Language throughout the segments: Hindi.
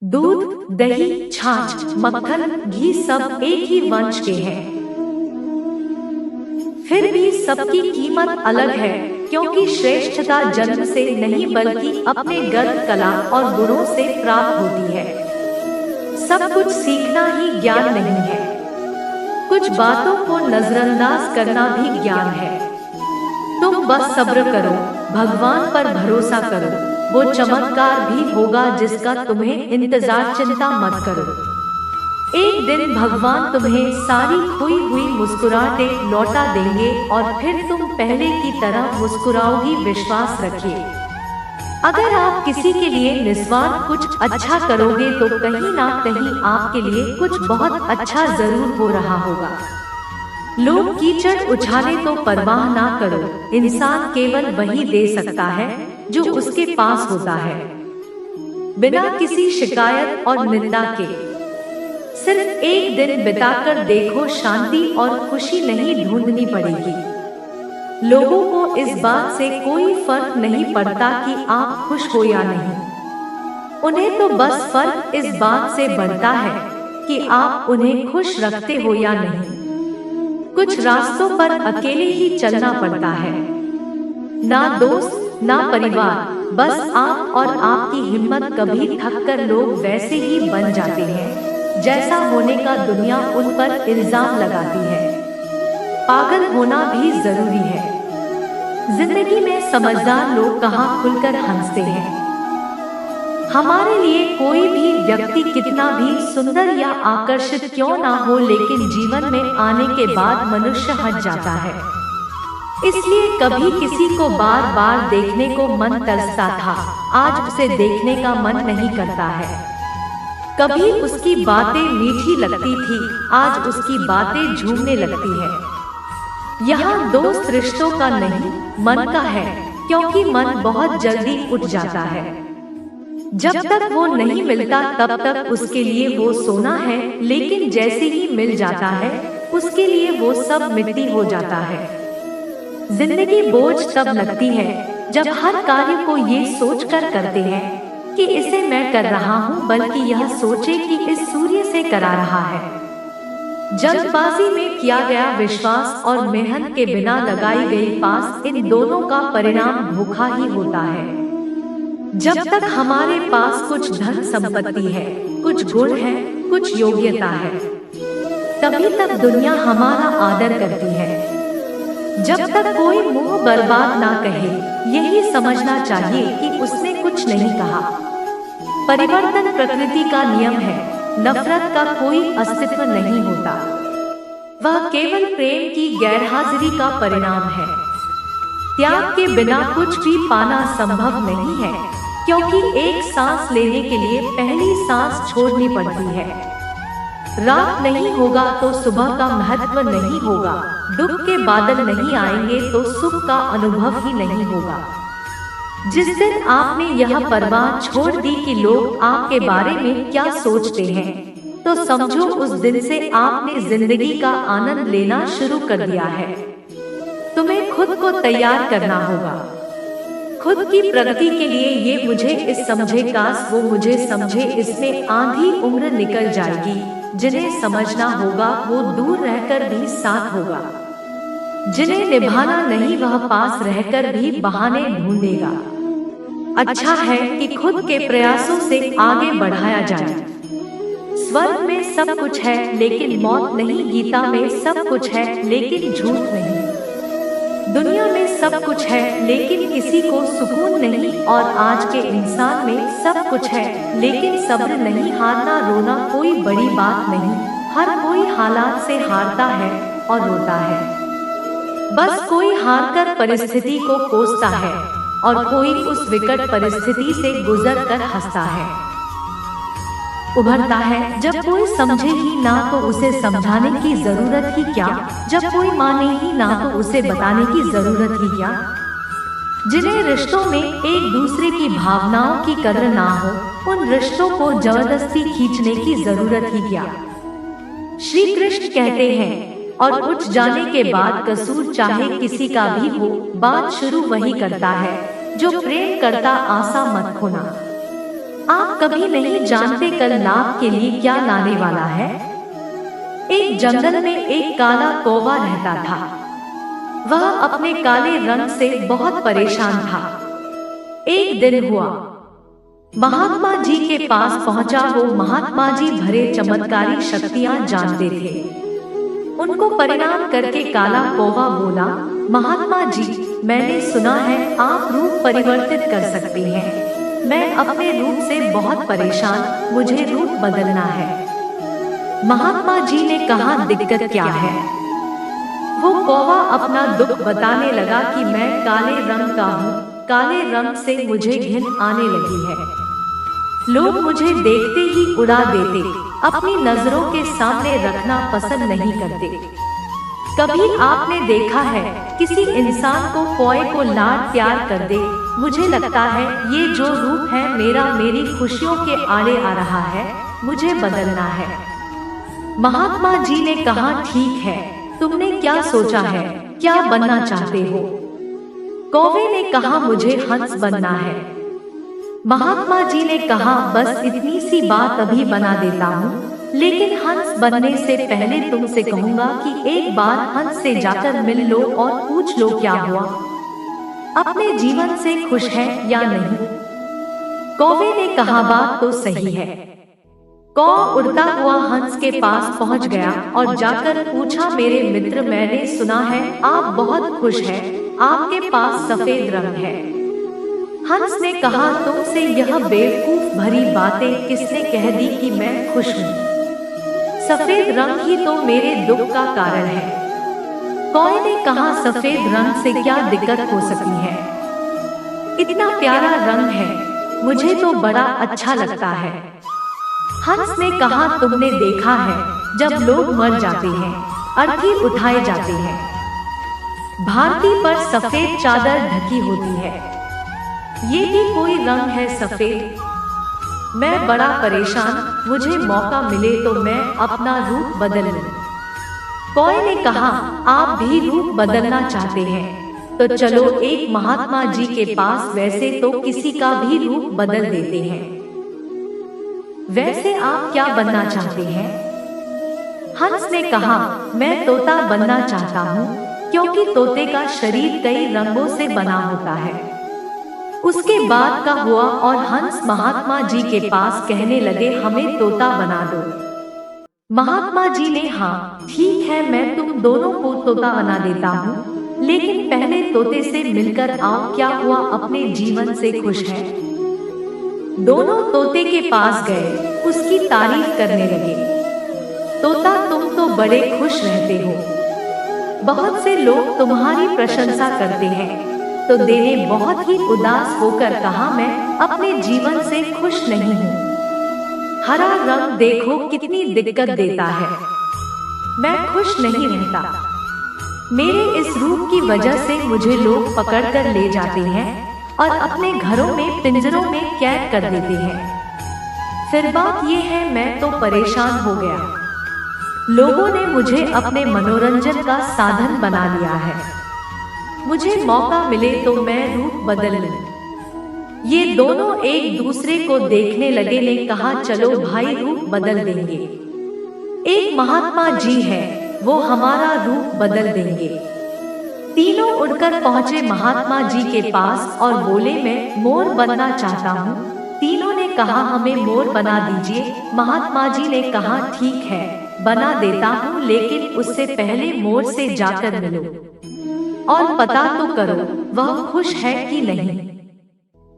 दूध, दही, छाछ, मक्खन, घी सब एक ही वंश के हैं। फिर भी सबकी कीमत अलग है, क्योंकि श्रेष्ठता जन्म से नहीं बल्कि अपने गर्भ कला और गुणों से प्राप्त होती है। सब कुछ सीखना ही ज्ञान नहीं है। कुछ बातों को नजरअंदाज करना भी ज्ञान है। तुम बस सब्र करो, भगवान पर भरोसा करो, वो चमत्कार भी होगा जिसका तुम्हें इंतजार। चिंता मत करो, एक दिन भगवान तुम्हें सारी खोई हुई मुस्कुराहटें लौटा देंगे और फिर तुम पहले की तरह मुस्कुराओगी। विश्वास रखिए, अगर आप किसी के लिए निस्वार्थ कुछ अच्छा करोगे तो कहीं ना कहीं आपके लिए कुछ बहुत अच्छा जरूर हो रहा होगा। लोग कीचड़ उछाले तो परवाह ना करो, इंसान केवल वही दे सकता है जो उसके पास होता है, बिना किसी शिकायत और निंदा के। सिर्फ एक दिन बिताकर देखो, शांति और खुशी नहीं ढूंढनी पड़ेगी। लोगों को इस बात से कोई फर्क नहीं पड़ता कि आप खुश हो या नहीं। उन्हें तो बस फर्क इस बात से पड़ता है कि आप उन्हें खुश रखते हो या नहीं। कुछ रास्तों पर अकेले ही चलना पड़ता है, ना दोस्त ना परिवार, बस आप और आपकी हिम्मत। कभी थक कर लोग वैसे ही बन जाते हैं जैसा होने का दुनिया उन पर इल्जाम लगाती है। पागल होना भी जरूरी है। जिंदगी में समझदार लोग कहाँ खुलकर हंसते हैं। हमारे लिए कोई भी व्यक्ति कितना भी सुंदर या आकर्षित क्यों ना हो, लेकिन जीवन में आने के बाद मनुष्य हट जाता है। इसलिए कभी किसी को बार बार देखने को मन तरसता था, आज उसे देखने का मन नहीं करता है। कभी उसकी बातें मीठी लगती थी, आज उसकी बातें झूमने लगती है। यहाँ दोस्त रिश्तों का नहीं, मन का है, क्योंकि मन बहुत जल्दी उठ जाता है। जब तक वो नहीं मिलता तब तक उसके लिए वो सोना है, लेकिन जैसे ही मिल जाता है उसके लिए वो सब मिट्टी हो जाता है। जिंदगी बोझ तब लगती है जब हर कार्य को ये सोचकर करते हैं कि इसे मैं कर रहा हूँ, बल्कि यह सोचे कि इस सूर्य से करा रहा है। जल्दबाजी में किया गया विश्वास और मेहनत के बिना लगाई गई पास, इन दोनों का परिणाम धोखा ही होता है। जब तक हमारे पास कुछ धन संपत्ति है, कुछ गुण है, कुछ योग्यता है, तभी तक दुनिया हमारा आदर करती है। जब तक कोई मुंह बर्बाद ना कहे, यही समझना चाहिए कि उसने कुछ नहीं कहा। परिवर्तन प्रकृति का नियम है, नफरत का कोई अस्तित्व नहीं होता, वह केवल प्रेम की गैरहाजिरी का परिणाम है। त्याग के बिना कुछ भी पाना संभव नहीं है, क्योंकि एक सांस लेने के लिए पहली सांस छोड़नी पड़ती है। रात नहीं होगा तो सुबह का महत्व नहीं होगा, दुख के बादल नहीं आएंगे तो सुख का अनुभव ही नहीं होगा। जिस दिन आपने यह परवाह छोड़ दी कि लोग आपके बारे में क्या सोचते हैं, तो समझो उस दिन से आपने जिंदगी का आनंद लेना शुरू कर दिया है। तुम्हें खुद को तैयार करना होगा, खुद की प्रगति के लिए। ये मुझे इस समझे, काश वो मुझे समझे, इसमें आधी उम्र निकल जाएगी। जिन्हें समझना होगा वो दूर रहकर भी साथ होगा, जिन्हें निभाना नहीं वह पास रहकर भी बहाने ढूंढेगा। अच्छा है कि खुद के प्रयासों से आगे बढ़ाया जाए। स्वर्ग में सब कुछ है लेकिन मौत नहीं, गीता में सब कुछ है लेकिन झूठ नहीं, दुनिया में सब कुछ है लेकिन किसी को सुकून नहीं, और आज के इंसान में सब कुछ है लेकिन सब्र नहीं। हारना रोना कोई बड़ी बात नहीं, हर कोई हालात से हारता है और रोता है। बस कोई हारकर परिस्थिति को कोसता है और कोई उस विकट परिस्थिति से गुजर कर हंसता है, उभरता है। जब कोई समझे ही ना तो उसे समझाने की जरूरत ही क्या, जब कोई माने ही ना तो उसे बताने की जरूरत ही क्या। जिन्हें रिश्तों में एक दूसरे की भावनाओं की कदर ना हो, उन रिश्तों को जबरदस्ती खींचने की जरूरत ही क्या। श्री कृष्ण कहते हैं, और उठ जाने के बाद कसूर चाहे किसी का भी हो, बात शुरू वही करता है जो प्रेम करता, आशा मत खोना। आप कभी नहीं जानते कल लाभ के लिए क्या लाने वाला है। एक जंगल में एक काला कौवा रहता था। वह अपने काले रंग से बहुत परेशान था। एक दिन हुआ, महात्मा जी के पास पहुंचा। वो महात्मा जी भरे चमत्कारी शक्तियां जानते थे। उनको परिणाम करके काला कौवा बोला, महात्मा जी, मैंने सुना है आप रूप परिवर्तित कर सकते हैं। मैं अपने रूप से बहुत परेशान, मुझे रूप बदलना है। महात्मा जी ने कहा, दिक्कत क्या है? वो कौवा अपना दुख बताने लगा कि मैं काले रंग का हूँ, काले रंग से मुझे घिन आने लगी है। लोग मुझे देखते ही उड़ा देते, अपनी नजरों के सामने रखना पसंद नहीं करते। कभी आपने देखा है किसी इंसान को कोई को लाड प्यार कर दे? मुझे लगता है ये जो रूप है मेरा मेरी खुशियों के आड़े आ रहा है, मुझे बदलना है। महात्मा जी ने कहा, ठीक है, तुमने क्या सोचा है, क्या बनना चाहते हो? कौवे ने कहा, मुझे हंस बनना है। महात्मा जी ने कहा, बस इतनी सी बात अभी बना देता हूँ, लेकिन हंस बनने से पहले तुमसे कहूँगा कि एक बार हंस से जाकर मिल लो और पूछ लो क्या हुआ, अपने जीवन से खुश है या नहीं। कौवे ने कहा, बात तो सही है। कौवा उड़ता हुआ हंस के पास पहुंच गया और जाकर पूछा, मेरे मित्र, मैंने सुना है आप बहुत खुश हैं, आपके पास सफेद रंग है। हंस ने कहा, तुमसे यह बेवकूफ भरी बातें किसने कह दी कि मैं खुश हूँ? सफेद रंग ही तो मेरे दुख का कारण है। कौवे ने कहा, सफेद रंग से क्या दिक्कत हो सकती है? इतना प्यारा रंग है, मुझे तो बड़ा अच्छा लगता है। हंस ने कहा, तुमने देखा है जब लोग मर जाते हैं, अर्थी उठाए जाते हैं, भारती पर सफेद चादर ढकी होती है, ये भी कोई रंग है सफेद? मैं बड़ा परेशान, मुझे मौका मिले तो मैं अपना रूप बदल लूं। कौवे ने कहा, आप भी रूप बदलना चाहते हैं तो चलो एक महात्मा जी के पास, वैसे तो किसी का भी रूप बदल देते हैं। वैसे आप क्या बनना चाहते हैं? हंस ने कहा, मैं तोता बनना चाहता हूँ, क्योंकि तोते का शरीर कई रंगों से बना होता है। उसके बाद का हुआ और हंस महात्मा जी के पास कहने लगे, हमें तोता बना दो। महात्मा जी ने, हाँ ठीक है, मैं तुम दोनों को तोता बना देता हूँ, लेकिन पहले तोते से मिलकर आओ, क्या हुआ, अपने जीवन से खुश है? दोनों तोते के पास गए, उसकी तारीफ करने लगे। तोता, तुम तो बड़े खुश रहते हो, बहुत से लोग तुम्हारी प्रशंसा करते हैं। तो देने बहुत ही उदास होकर कहा, मैं अपने जीवन से खुश नहीं हूँ। हरा रंग देखो कितनी दिक्कत देता है, मैं खुश नहीं रहता। मेरे इस रूप की वजह से मुझे लोग पकड़कर ले जाते हैं और अपने घरों में पिंजरों में कैद कर देते हैं। फिर बात ये है, मैं तो परेशान हो गया। लोगों ने मुझे अपने मनोरंजन का साधन बना लिया है। मुझे मौका मिले तो मैं रूप बदल लूं। ये दोनों एक दूसरे को देखने लगे ने कहा, चलो भाई रूप बदल देंगे। एक महात्मा जी है, वो हमारा रूप बदल देंगे। तीनों उड़कर पहुंचे महात्मा जी के पास और बोले, मैं मोर बनना चाहता हूँ। तीनों ने कहा, हमें मोर बना दीजिए। महात्मा जी ने कहा, ठीक है, बना देता हूँ, लेकिन उससे पहले मोर से जाकर मिलो और पता तो करो वह खुश है कि नहीं।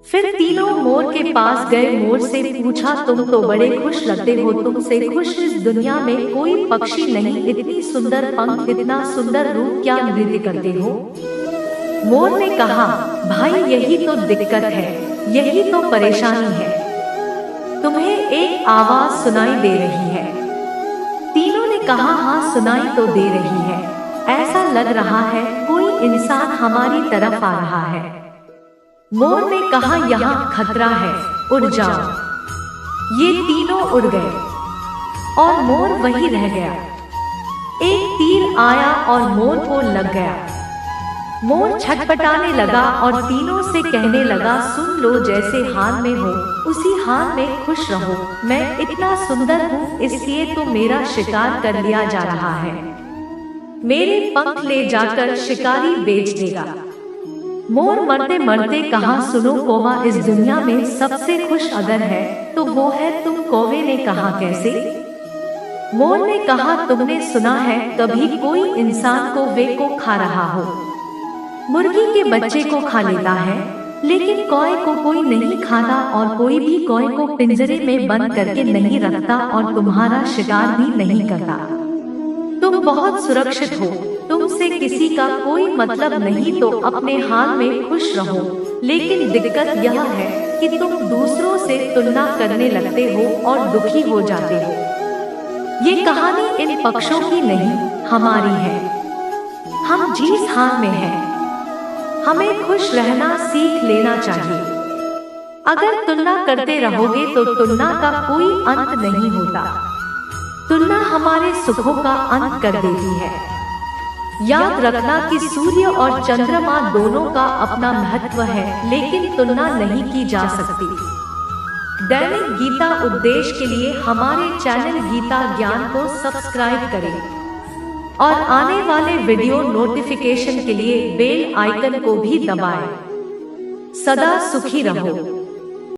फिर तीनों मोर के पास गए, मोर से पूछा, तुम तो बड़े खुश लगते हो, तुमसे खुश इस दुनिया में कोई पक्षी नहीं, इतनी सुंदर पंख, इतना सुंदर रूप, क्या नृत्य करते हो? मोर ने कहा, भाई यही तो दिक्कत है, यही तो परेशानी है। तुम्हें एक आवाज सुनाई दे रही है। तीनों ने कहा, हाँ सुनाई तो दे रही है, ऐसा लग रहा है कोई इंसान हमारी तरफ आ रहा है। मोर ने कहा, यहाँ खतरा है, उड़ जाओ। ये तीनों उड़ गए और मोर वहीं रह गया। एक तीर आया और मोर को लग गया। मोर छटपटाने लगा और तीनों से कहने लगा, सुन लो, जैसे हाल में हो उसी हाल में खुश रहो। मैं इतना सुंदर हूँ इसलिए तो मेरा शिकार कर लिया जा रहा है। मेरे पंख ले जाकर शिकारी बेच देगा। मोर मरते मरते कहा, सुनो कौवा, इस दुनिया में सबसे खुश अगर है तो वो है तुम। कौवे ने कहा, कैसे? मोर ने कहा, तुमने सुना है कभी कोई इंसान कौवे को खा रहा हो? मुर्गी के बच्चे को खा लेता है, लेकिन कौवे को कोई नहीं खाता और कोई भी कौवे को पिंजरे में बंद करके नहीं रखता और तुम्हारा शिकार भी नहीं करता। तुम बहुत सुरक्षित हो, तुमसे किसी का कोई मतलब नहीं, तो अपने हाल में खुश रहो। लेकिन दिक्कत यह है कि तुम दूसरों से तुलना करने लगते हो और दुखी हो जाते हो। ये कहानी इन पक्षों की नहीं, हमारी है। हम जिस हाल में हैं, हमें खुश रहना सीख लेना चाहिए। अगर तुलना करते रहोगे तो तुलना का कोई अंत नहीं होता। तुलना हमारे सुखों का अंत कर देती है। याद रखना कि सूर्य और चंद्रमा दोनों का अपना महत्व है, लेकिन तुलना नहीं की जा सकती। दैनिक गीता उपदेश के लिए हमारे चैनल गीता ज्ञान को सब्सक्राइब करें और आने वाले वीडियो नोटिफिकेशन के लिए बेल आइकन को भी दबाएं। सदा सुखी रहो।